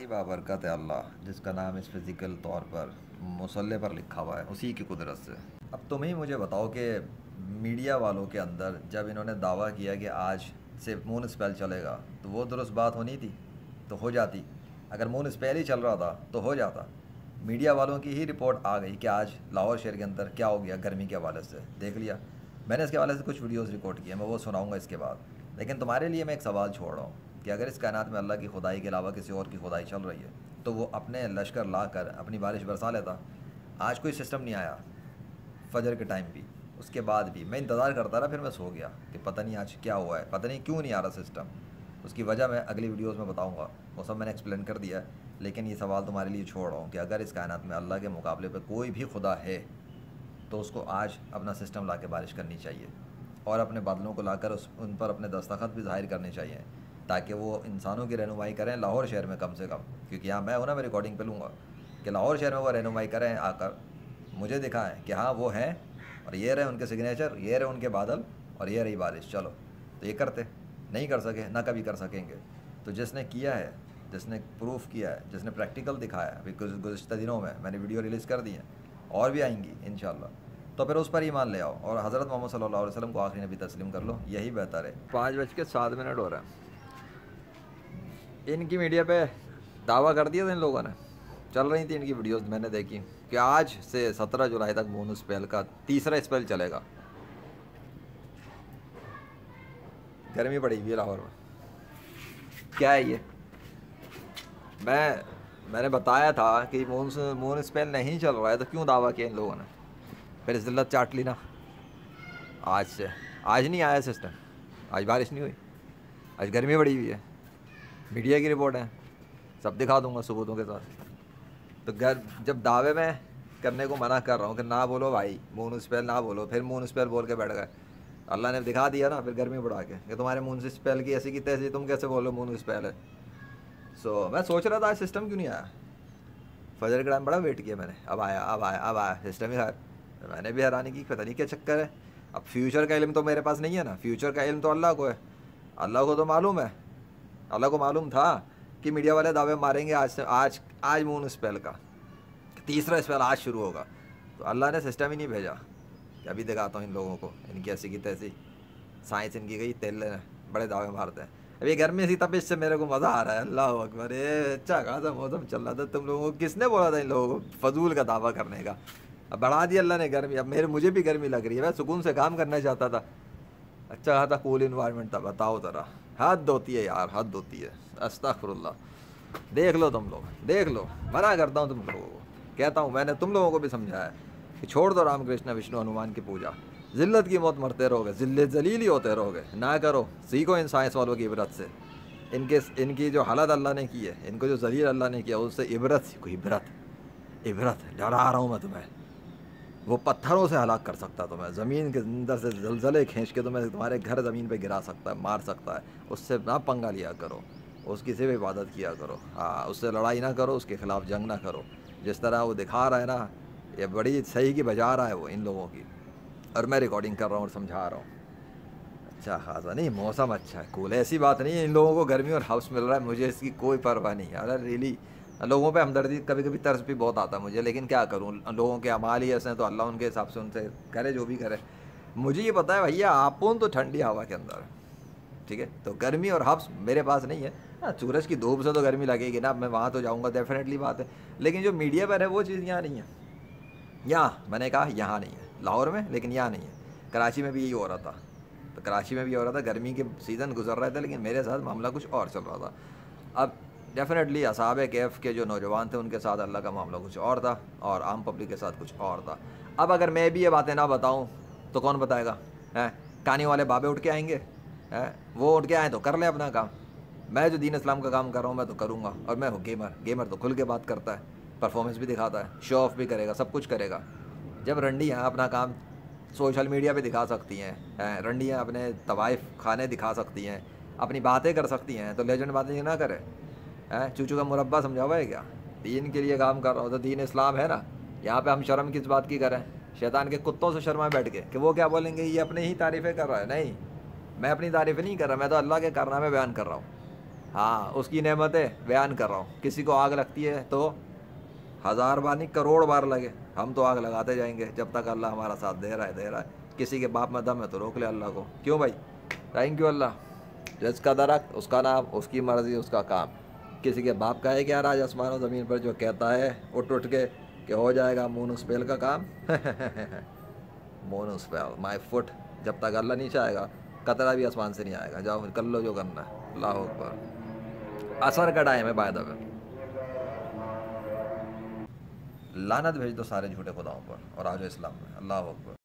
ही बाबरकत है अल्लाह, जिसका नाम इस फिज़िकल तौर पर मुसल्ले पर लिखा हुआ है, उसी की कुदरत से। अब तुम ही मुझे बताओ कि मीडिया वालों के अंदर जब इन्होंने दावा किया कि आज से मून स्पेल चलेगा, तो वो दुरुस्त बात होनी थी तो हो जाती। अगर मून स्पेल ही चल रहा था तो हो जाता। मीडिया वालों की ही रिपोर्ट आ गई कि आज लाहौर शहर के अंदर क्या हो गया गर्मी के हवाले से, देख लिया। मैंने इसके हवाले से कुछ वीडियोस रिकॉर्ड किए, मैं वो सुनाऊंगा इसके बाद। लेकिन तुम्हारे लिए मैं एक सवाल छोड़ रहा हूँ कि अगर इस कायनात में अल्लाह की खुदाई के अलावा किसी और की खुदाई चल रही है, तो वो अपने लश्कर ला कर अपनी बारिश बरसा लेता। आज कोई सिस्टम नहीं आया फजर के टाइम भी, उसके बाद भी मैं इंतज़ार करता रहा, फिर मैं सो गया कि पता नहीं आज क्या हुआ है, पता नहीं क्यों नहीं आ रहा सिस्टम। उसकी वजह मैं अगली वीडियोस में बताऊंगा, वो सब मैंने एक्सप्लेन कर दिया है। लेकिन ये सवाल तुम्हारे लिए छोड़ रहा हूँ कि अगर इस कायनात में अल्लाह के मुकाबले पर कोई भी खुदा है, तो उसको आज अपना सिस्टम ला के बारिश करनी चाहिए और अपने बादलों को लाकर उन पर अपने दस्तखत भी ज़ाहिर करने चाहिए, ताकि वो इंसानों की रहनुमाई करें लाहौर शहर में कम से कम। क्योंकि यहाँ मैं हूँ ना, मैं रिकॉर्डिंग पे लूँगा कि लाहौर शहर में वो रहनुमाई करें, आकर मुझे दिखाएं कि हाँ वो हैं और ये रहे उनके सिग्नेचर, ये रहे उनके बादल और ये रही बारिश। चलो, तो ये करते नहीं कर सके, ना कभी कर सकेंगे। तो जिसने किया है, जिसने प्रूफ किया है, जिसने प्रैक्टिकल दिखाया है, अभी गुज़श्ता दिनों में मैंने वीडियो रिलीज़ कर दी है और भी आएंगी इंशाल्लाह, तो फिर उस पर ईमान ले आओ और हज़रत मोहम्मद सल्लल्लाहु अलैहि वसल्लम को आखिरी नबी तस्लीम कर लो, यही बेहतर है। 5:07 हो रहा है। इनकी मीडिया पे दावा कर दिया था इन लोगों ने, चल रही थी इनकी वीडियोस, मैंने देखी कि आज से 17 जुलाई तक मून स्पेल का तीसरा स्पेल चलेगा। गर्मी पड़ी हुई है लाहौर में, क्या है ये? मैंने बताया था कि मून स्पेल नहीं चल रहा है, तो क्यों दावा किया इन लोगों ने? फिर जिल्लत चाट ली ना। आज नहीं आया सिस्टम, आज बारिश नहीं हुई, आज गर्मी बढ़ी हुई है। मीडिया की रिपोर्ट है, सब दिखा दूंगा सबूतों के साथ। तो जब दावे में करने को मना कर रहा हूँ कि ना बोलो भाई मून स्पेल ना बोलो, फिर मून स्पेल बोल के बैठ गए। अल्लाह ने दिखा दिया ना फिर गर्मी बढ़ा के कि तुम्हारे मून स्पेल की ऐसी की तैसी, तुम कैसे बोलो मून स्पेल है। मैं सोच रहा था आज सिस्टम क्यों नहीं आया। फजर के टाइम बड़ा वेट किया मैंने, अब आया सिस्टम ही है। मैंने भी हैरानी की, पता नहीं क्या चक्कर है। अब फ्यूचर का इल्म तो मेरे पास नहीं है ना, फ्यूचर का इल्म तो अल्लाह को है। अल्लाह को तो मालूम है, अल्लाह को मालूम था कि मीडिया वाले दावे मारेंगे आज मून स्पेल का तीसरा स्पेल आज शुरू होगा। तो अल्लाह ने सिस्टम ही नहीं भेजा कि अभी दिखाता हूँ इन लोगों को, इनकी ऐसी की तैसी साइंस इनकी गई तेल, बड़े दावे मारते हैं। अभी गर्मी सी तपिश से मेरे को मज़ा आ रहा है। अल्लाह अकबर, अच्छा खासा मौसम चल रहा था। तुम लोगों को किसने बोला था इन लोगों को फजूल का दावा करने का? अब बढ़ा दिया अल्लाह ने गर्मी। अब मुझे भी गर्मी लग रही है, मैं सुकून से काम करना चाहता था, अच्छा खासा कूल इन्वायरमेंट था। बताओ ज़रा, हद होती है यार, हद होती है। अस्तगफुरुल्लाह। देख लो तुम लोग, देख लो, मना करता हूँ तुम लोगों को, कहता हूँ मैंने तुम लोगों को भी समझाया कि छोड़ दो रामकृष्ण विष्णु हनुमान की पूजा, जिल्लत की मौत मरते रहोगे, जलील ही होते रहोगे। ना करो, सीखो इन साइंस वालों की इबरत से। इनकी जो हालत अल्लाह ने की है, इनको जो जलील अल्लाह ने किया, उससे इबरत सीखो। इबरत डरा रहा हूँ मैं तुम्हें। वो पत्थरों से हलाक कर सकता है तुम्हें, ज़मीन के अंदर से जलजले खींच के तुम्हें तुम्हारे घर ज़मीन पे गिरा सकता है, मार सकता है। उससे ना पंगा लिया करो, उसकी सिर्फ इबादत किया करो। हाँ, उससे लड़ाई ना करो, उसके ख़िलाफ़ जंग ना करो। जिस तरह वो दिखा रहा है ना, ये बड़ी सही की बजा रहा है वो इन लोगों की, और मैं रिकॉर्डिंग कर रहा हूँ और समझा रहा हूँ। अच्छा खासा नहीं, मौसम अच्छा है, कूल है, ऐसी बात नहीं है इन लोगों को गर्मी और हाउस मिल रहा है, मुझे इसकी कोई परवाह नहीं है। अरे रियली लोगों पे हमदर्दी, कभी कभी तरस भी बहुत आता है मुझे, लेकिन क्या करूँ, लोगों के अमाल ही ऐसे हैं, तो अल्लाह उनके हिसाब से उनसे करे जो भी करे। मुझे ये पता है भैया, आपन तो ठंडी हवा के अंदर है, ठीक है, तो गर्मी और हब्स मेरे पास नहीं है। हाँ, सूरज की धूप से तो गर्मी लगेगी ना, मैं वहाँ तो जाऊँगा, डेफिनेटली बात है। लेकिन जो मीडिया पर है वो चीज़ यहाँ नहीं है। यहाँ मैंने कहा यहाँ नहीं है, लाहौर में, लेकिन यहाँ नहीं है। कराची में भी यही हो रहा था, तो कराची में भी हो रहा था, गर्मी के सीज़न गुजर रहे थे, लेकिन मेरे साथ मामला कुछ और चल रहा था। अब डेफिनेटली असहाब कैफ़ के जो नौजवान थे उनके साथ अल्लाह का मामला कुछ और था, और आम पब्लिक के साथ कुछ और था। अब अगर मैं भी ये बातें ना बताऊँ तो कौन बताएगा? हैं, कहानी वाले बाबे उठ के आएंगे, हैं, वो उठ के आए तो कर ले अपना काम। मैं जो दीन इस्लाम का काम कर रहा हूँ मैं तो करूँगा। और मैं हूँ गेमर तो खुल के बात करता है, परफॉर्मेंस भी दिखाता है, शो ऑफ भी करेगा, सब कुछ करेगा। जब रंडियाँ अपना काम सोशल मीडिया पे दिखा सकती हैं, रंडियाँ अपने तवाइफ खाने दिखा सकती हैं, अपनी बातें कर सकती हैं, तो लेजेंड बातें ना करे। हैं, चूचू का मुरब्बा समझा हुआ है क्या? दीन के लिए काम कर रहा हूँ तो दीन इस्लाम है ना। यहाँ पे हम शर्म किस बात की करें? शैतान के कुत्तों से शर्मा बैठ के कि वो क्या बोलेंगे, ये अपने ही तारीफ़ें कर रहा है। नहीं, मैं अपनी तारीफ़ें नहीं कर रहा, मैं तो अल्लाह के कारनामे बयान कर रहा हूँ। हाँ, उसकी नेमतें बयान कर रहा हूँ। किसी को आग लगती है तो 1000 बार नहीं, करोड़ बार लगे, हम तो आग लगाते जाएंगे जब तक अल्लाह हमारा साथ दे रहा है, दे रहा है। किसी के बाप में दम है तो रोक ले अल्लाह को। क्यों भाई? थैंक यू अल्लाह। जिसका दरख्त उसका नाम, उसकी मर्जी उसका काम। किसी के बाप का है क्या राज आसमानों ज़मीन पर जो कहता है उठ उठ के कि हो जाएगा मोनूस्पेल का काम? मोनूस्पेल माय फुट, जब तक अल्लाह नहीं चाहेगा कतरा भी आसमान से नहीं आएगा। जाओ कर लो जो करना है। अल्लाह अकबर। असर का टाइम है बाय द वे। लानत भेज दो सारे झूठे खुदाओं पर और आ जाओ इस्लाम में। अल्लाह अकबर।